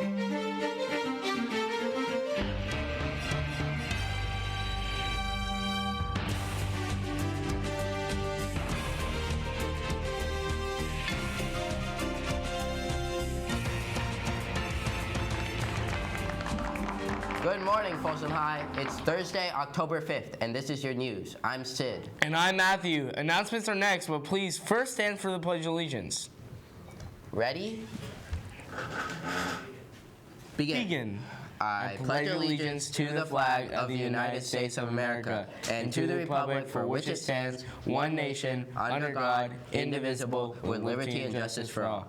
Good morning, Folsom High. It's Thursday, October 5th, and this is your news. I'm Sid. And I'm Matthew. Announcements are next, but please first stand for the Pledge of Allegiance. Ready? Begin. I pledge allegiance to the flag of the United States of America and to the republic for which it stands, one nation, under God, indivisible, with liberty and justice for all.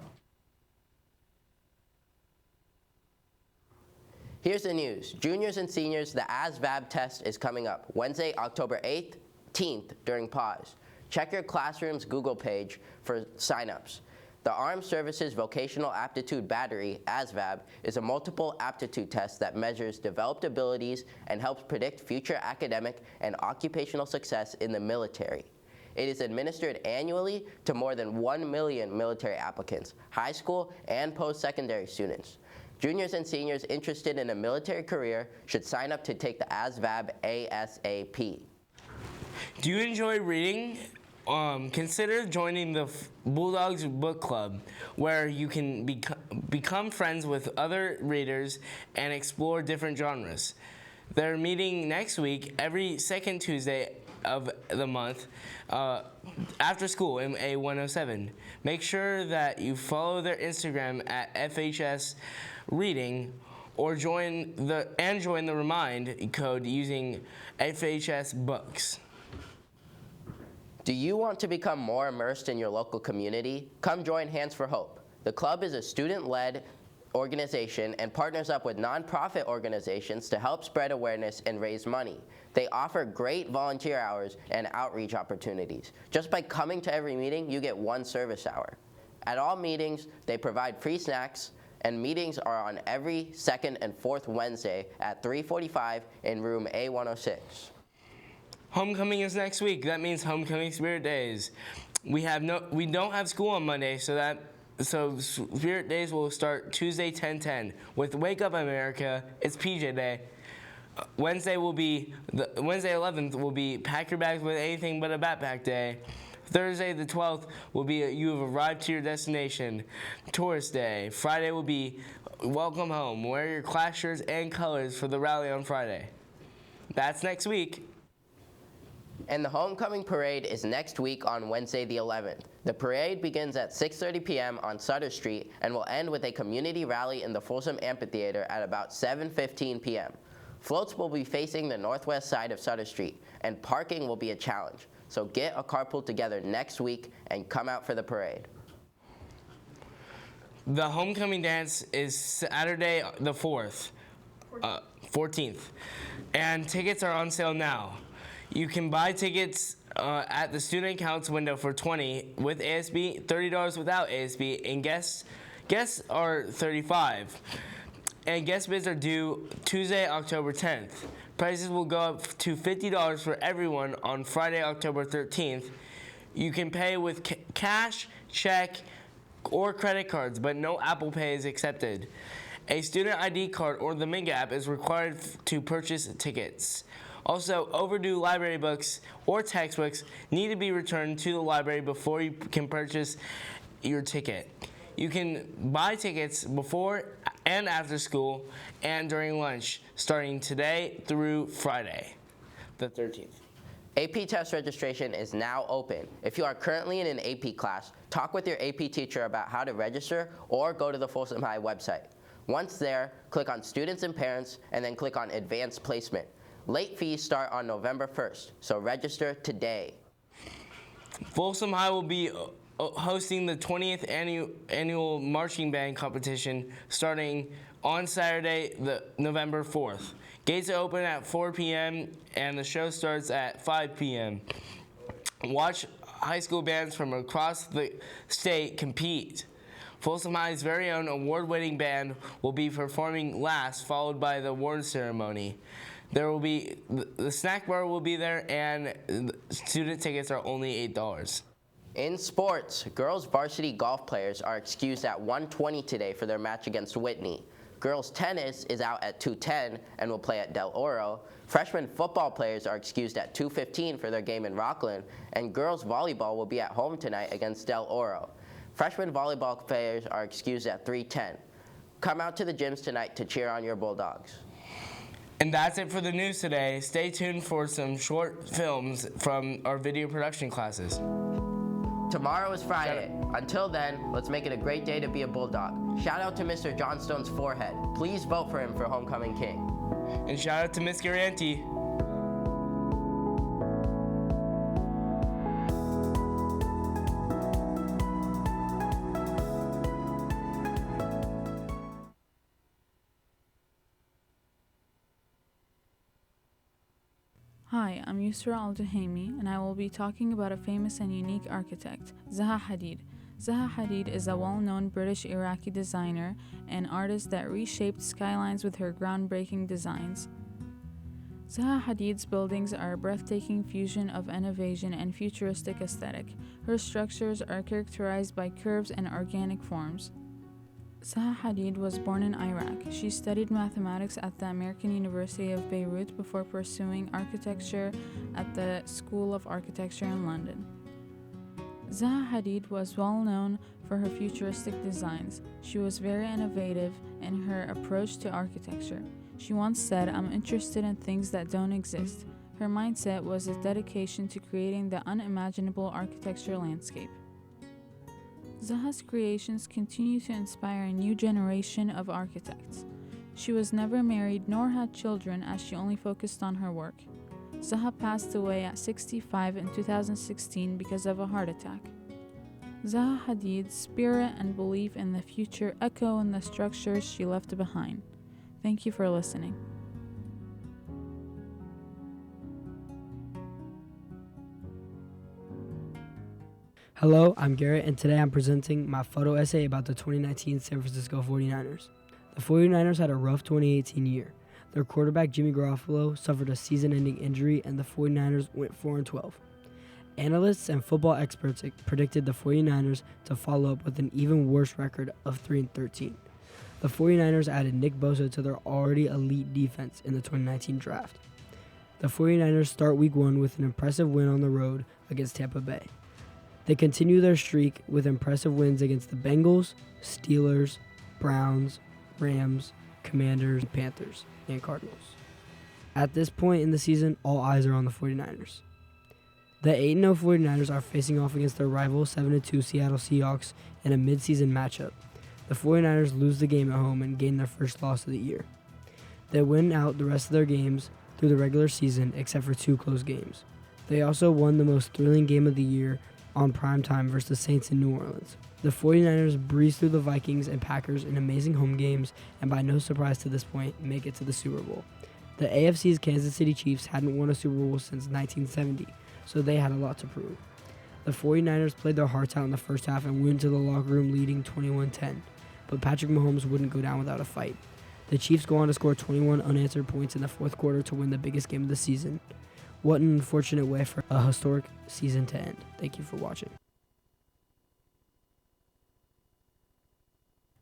Here's the news. Juniors and seniors, the ASVAB test is coming up Wednesday, October 18th during pause. Check your classroom's Google page for signups. The Armed Services Vocational Aptitude Battery, ASVAB, is a multiple aptitude test that measures developed abilities and helps predict future academic and occupational success in the military. It is administered annually to more than 1 million military applicants, high school and post-secondary students. Juniors and seniors interested in a military career should sign up to take the ASVAB ASAP. Do you enjoy reading? Consider joining the Bulldogs Book Club, where you can become friends with other readers and explore different genres. They're meeting next week, every second Tuesday of the month, after school in A107. Make sure that you follow their Instagram at FHS Reading, or join the Remind code using FHS Books. Do you want to become more immersed in your local community? Come join Hands for Hope. The club is a student-led organization and partners up with nonprofit organizations to help spread awareness and raise money. They offer great volunteer hours and outreach opportunities. Just by coming to every meeting, you get 1 service hour. At all meetings, they provide free snacks, and meetings are on every second and fourth Wednesday at 3:45 in room A106. Homecoming is next week. That means Homecoming Spirit Days. We don't have school on Monday, so Spirit Days will start Tuesday 10:10 with Wake Up America. It's PJ Day. Wednesday 11th will be Pack Your Bags with Anything But a Backpack Day. Thursday the 12th will be You Have Arrived to Your Destination, Tourist Day. Friday will be Welcome Home. Wear your class shirts and colors for the rally on Friday. That's next week. And the homecoming parade is next week on Wednesday the 11th. The parade begins at 6:30 p.m. on Sutter Street and will end with a community rally in the Folsom Amphitheater at about 7:15 p.m. Floats will be facing the northwest side of Sutter Street, and parking will be a challenge. So get a carpool together next week and come out for the parade. The homecoming dance is Saturday the 14th, and tickets are on sale now. You can buy tickets at the student accounts window for $20 with ASB, $30 without ASB, and guests are $35. And guest bids are due Tuesday, October 10th. Prices will go up to $50 for everyone on Friday, October 13th. You can pay with cash, check, or credit cards, but no Apple Pay is accepted. A student ID card or the Mint app is required to purchase tickets. Also, overdue library books or textbooks need to be returned to the library before you can purchase your ticket. You can buy tickets before and after school and during lunch, starting today through Friday, the 13th. AP test registration is now open. If you are currently in an AP class, talk with your AP teacher about how to register or go to the Folsom High website. Once there, click on Students and Parents and then click on Advanced Placement. Late fees start on November 1st, so register today. Folsom High will be hosting the 20th annual marching band competition starting on Saturday, November 4th. Gates are open at 4 p.m. and the show starts at 5 p.m. Watch high school bands from across the state compete. Folsom High's very own award-winning band will be performing last, followed by the award ceremony. There will be the snack bar will be there, and student tickets are only $8. In sports, girls varsity golf players are excused at 1:20 today for their match against Whitney. Girls tennis is out at 2:10 and will play at Del Oro. Freshman football players are excused at 2:15 for their game in Rockland, and girls volleyball will be at home tonight against Del Oro. Freshman volleyball players are excused at 3:10. Come out to the gyms tonight to cheer on your Bulldogs. And that's it for the news today. Stay tuned for some short films from our video production classes. Tomorrow is Friday. Until then, let's make it a great day to be a Bulldog. Shout out to Mr. Johnstone's forehead. Please vote for him for Homecoming King. And shout out to Miss Garanti. Hi, I'm Yusra Al-Juhaimi, and I will be talking about a famous and unique architect, Zaha Hadid. Zaha Hadid is a well-known British-Iraqi designer and artist that reshaped skylines with her groundbreaking designs. Zaha Hadid's buildings are a breathtaking fusion of innovation and futuristic aesthetic. Her structures are characterized by curves and organic forms. Zaha Hadid was born in Iraq. She studied mathematics at the American University of Beirut before pursuing architecture at the School of Architecture in London. Zaha Hadid was well known for her futuristic designs. She was very innovative in her approach to architecture. She once said, "I'm interested in things that don't exist." Her mindset was a dedication to creating the unimaginable architecture landscape. Zaha's creations continue to inspire a new generation of architects. She was never married nor had children as she only focused on her work. Zaha passed away at 65 in 2016 because of a heart attack. Zaha Hadid's spirit and belief in the future echo in the structures she left behind. Thank you for listening. Hello, I'm Garrett, and today I'm presenting my photo essay about the 2019 San Francisco 49ers. The 49ers had a rough 2018 year. Their quarterback Jimmy Garoppolo suffered a season-ending injury, and the 49ers went 4-12. Analysts and football experts predicted the 49ers to follow up with an even worse record of 3-13. The 49ers added Nick Bosa to their already elite defense in the 2019 draft. The 49ers start Week 1 with an impressive win on the road against Tampa Bay. They continue their streak with impressive wins against the Bengals, Steelers, Browns, Rams, Commanders, Panthers, and Cardinals. At this point in the season, all eyes are on the 49ers. The 8-0 49ers are facing off against their rival 7-2 Seattle Seahawks in a midseason matchup. The 49ers lose the game at home and gain their first loss of the year. They win out the rest of their games through the regular season except for 2 close games. They also won the most thrilling game of the year on primetime versus the Saints in New Orleans. The 49ers breeze through the Vikings and Packers in amazing home games and by no surprise to this point make it to the Super Bowl. The AFC's Kansas City Chiefs hadn't won a Super Bowl since 1970, so they had a lot to prove. The 49ers played their hearts out in the first half and went to the locker room leading 21-10, but Patrick Mahomes wouldn't go down without a fight. The Chiefs go on to score 21 unanswered points in the fourth quarter to win the biggest game of the season. What an unfortunate way for a historic season to end. Thank you for watching.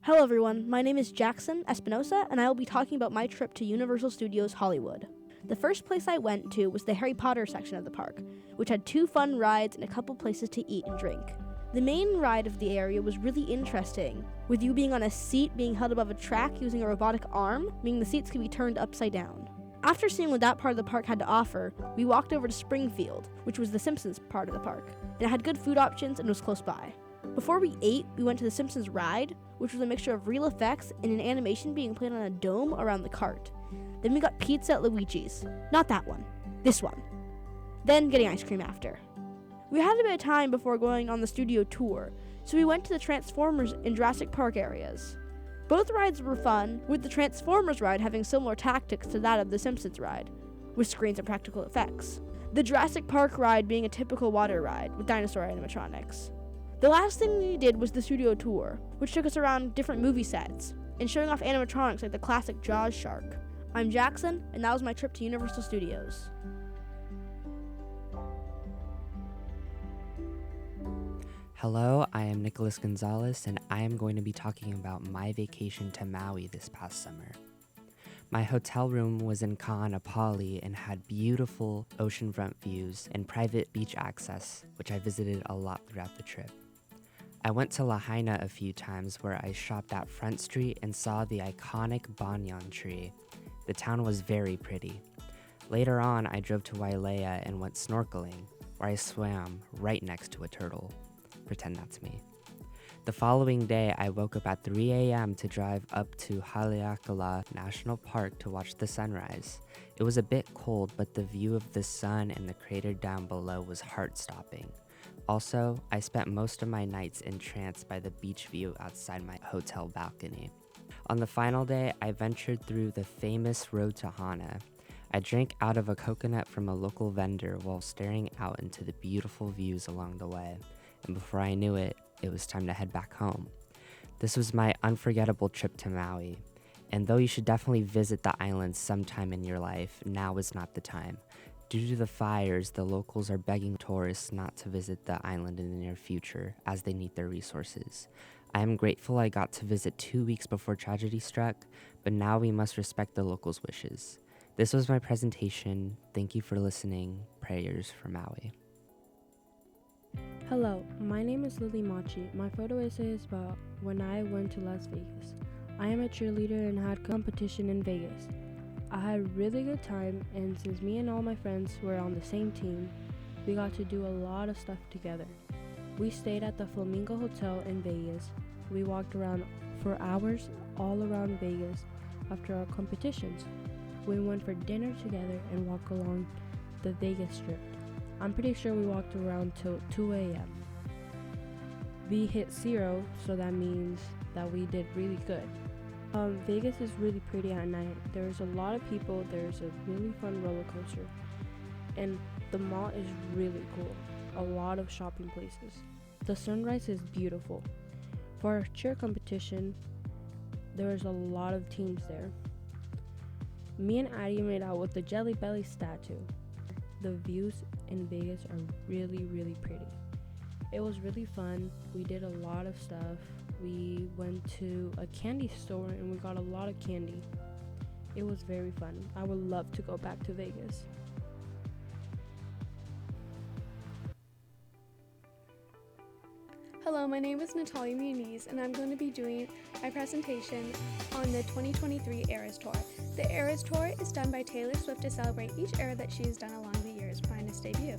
Hello everyone, my name is Jackson Espinosa, and I will be talking about my trip to Universal Studios Hollywood. The first place I went to was the Harry Potter section of the park, which had 2 fun rides and a couple places to eat and drink. The main ride of the area was really interesting, with you being on a seat being held above a track using a robotic arm, meaning the seats could be turned upside down. After seeing what that part of the park had to offer, we walked over to Springfield, which was the Simpsons part of the park, and it had good food options and was close by. Before we ate, we went to the Simpsons ride, which was a mixture of real effects and an animation being played on a dome around the cart. Then we got pizza at Luigi's. Not that one, this one. Then getting ice cream after. We had a bit of time before going on the studio tour, so we went to the Transformers and Jurassic Park areas. Both rides were fun, with the Transformers ride having similar tactics to that of the Simpsons ride, with screens and practical effects. The Jurassic Park ride being a typical water ride, with dinosaur animatronics. The last thing we did was the studio tour, which took us around different movie sets, and showing off animatronics like the classic Jaws shark. I'm Jackson, and that was my trip to Universal Studios. Hello, I am Nicholas Gonzalez, and I am going to be talking about my vacation to Maui this past summer. My hotel room was in Ka'anapali and had beautiful oceanfront views and private beach access, which I visited a lot throughout the trip. I went to Lahaina a few times where I shopped at Front Street and saw the iconic banyan tree. The town was very pretty. Later on, I drove to Wailea and went snorkeling, where I swam right next to a turtle. Pretend that's me. The following day, I woke up at 3 a.m. to drive up to Haleakala National Park to watch the sunrise. It was a bit cold, but the view of the sun and the crater down below was heart-stopping. Also, I spent most of my nights entranced by the beach view outside my hotel balcony. On the final day, I ventured through the famous road to Hana. I drank out of a coconut from a local vendor while staring out into the beautiful views along the way. And before I knew it, it was time to head back home. This was my unforgettable trip to Maui. And though you should definitely visit the island sometime in your life, now is not the time. Due to the fires, the locals are begging tourists not to visit the island in the near future as they need their resources. I am grateful I got to visit 2 weeks before tragedy struck, but now we must respect the locals' wishes. This was my presentation. Thank you for listening. Prayers for Maui. Hello, my name is Lily Machi. My photo essay is about when I went to Las Vegas. I am a cheerleader and had competition in Vegas. I had a really good time, and since me and all my friends were on the same team, we got to do a lot of stuff together. We stayed at the Flamingo Hotel in Vegas. We walked around for hours all around Vegas after our competitions. We went for dinner together and walked along the Vegas Strip. I'm pretty sure we walked around till 2 a.m. We hit 0, so that means that we did really good. Vegas is really pretty at night. There's a lot of people, there's a really fun roller coaster, and the mall is really cool. A lot of shopping places. The sunrise is beautiful. For our cheer competition, there's a lot of teams there. Me and Addie made out with the Jelly Belly statue. The views in Vegas are really, really pretty. It was really fun. We did a lot of stuff. We went to a candy store and we got a lot of candy. It was very fun. I would love to go back to Vegas. Hello, my name is Natalia Muniz, and I'm going to be doing my presentation on the 2023 Eras Tour. The Eras Tour is done by Taylor Swift to celebrate each era that she has done along the years prior to its debut.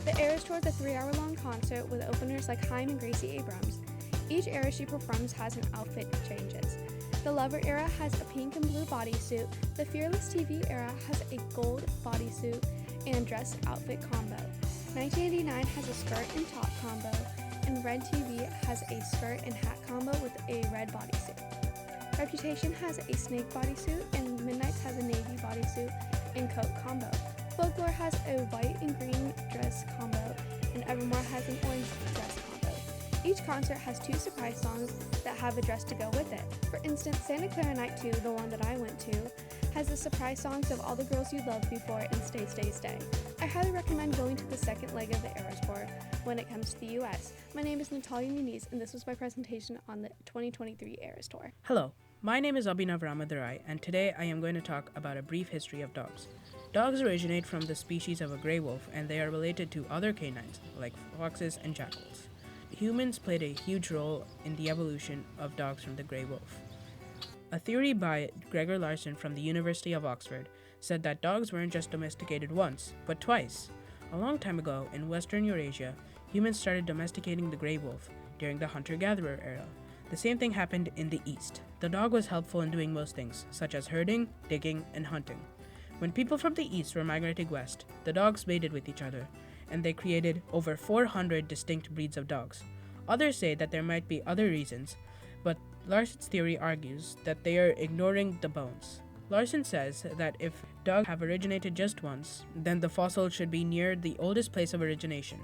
The Eras Tour is a 3-hour-long concert with openers like Haim and Gracie Abrams. Each era she performs has an outfit changes. The Lover era has a pink and blue bodysuit. The Fearless TV era has a gold bodysuit and dress outfit combo. 1989 has a skirt and top combo. And Red TV has a skirt and hat combo with a red bodysuit. Reputation has a snake bodysuit, and Midnight's has a navy bodysuit and coat combo. Folklore has a white and green dress combo, and Evermore has an orange dress combo. Each concert has 2 surprise songs that have a dress to go with it. For instance, Santa Clara Night 2, the one that I went to, has the surprise songs of All the Girls You Loved Before and Stay, Stay, Stay. I highly recommend going to the second leg of the Eras Tour when it comes to the US. My name is Natalia Muniz, and this was my presentation on the 2023 Eras Tour. Hello, my name is Abhinav Ramadurai, and today I am going to talk about a brief history of dogs. Dogs originate from the species of a gray wolf, and they are related to other canines, like foxes and jackals. Humans played a huge role in the evolution of dogs from the gray wolf. A theory by Gregor Larson from the University of Oxford said that dogs weren't just domesticated once, but twice. A long time ago, in Western Eurasia, humans started domesticating the gray wolf during the hunter-gatherer era. The same thing happened in the East. The dog was helpful in doing most things, such as herding, digging, and hunting. When people from the East were migrating west, the dogs mated with each other, and they created over 400 distinct breeds of dogs. Others say that there might be other reasons, but Larson's theory argues that they are ignoring the bones. Larson says that if dogs have originated just once, then the fossil should be near the oldest place of origination,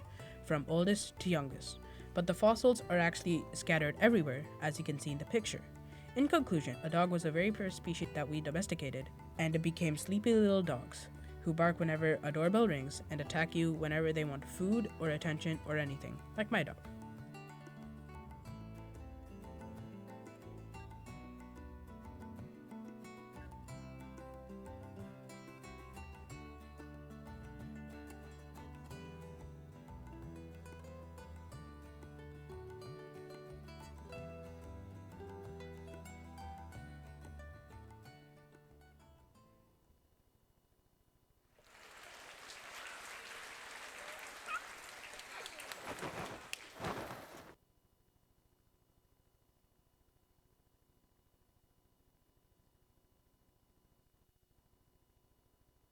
from oldest to youngest. But the fossils are actually scattered everywhere, as you can see in the picture. In conclusion, a dog was a very first species that we domesticated, and it became sleepy little dogs, who bark whenever a doorbell rings and attack you whenever they want food or attention or anything, like my dog.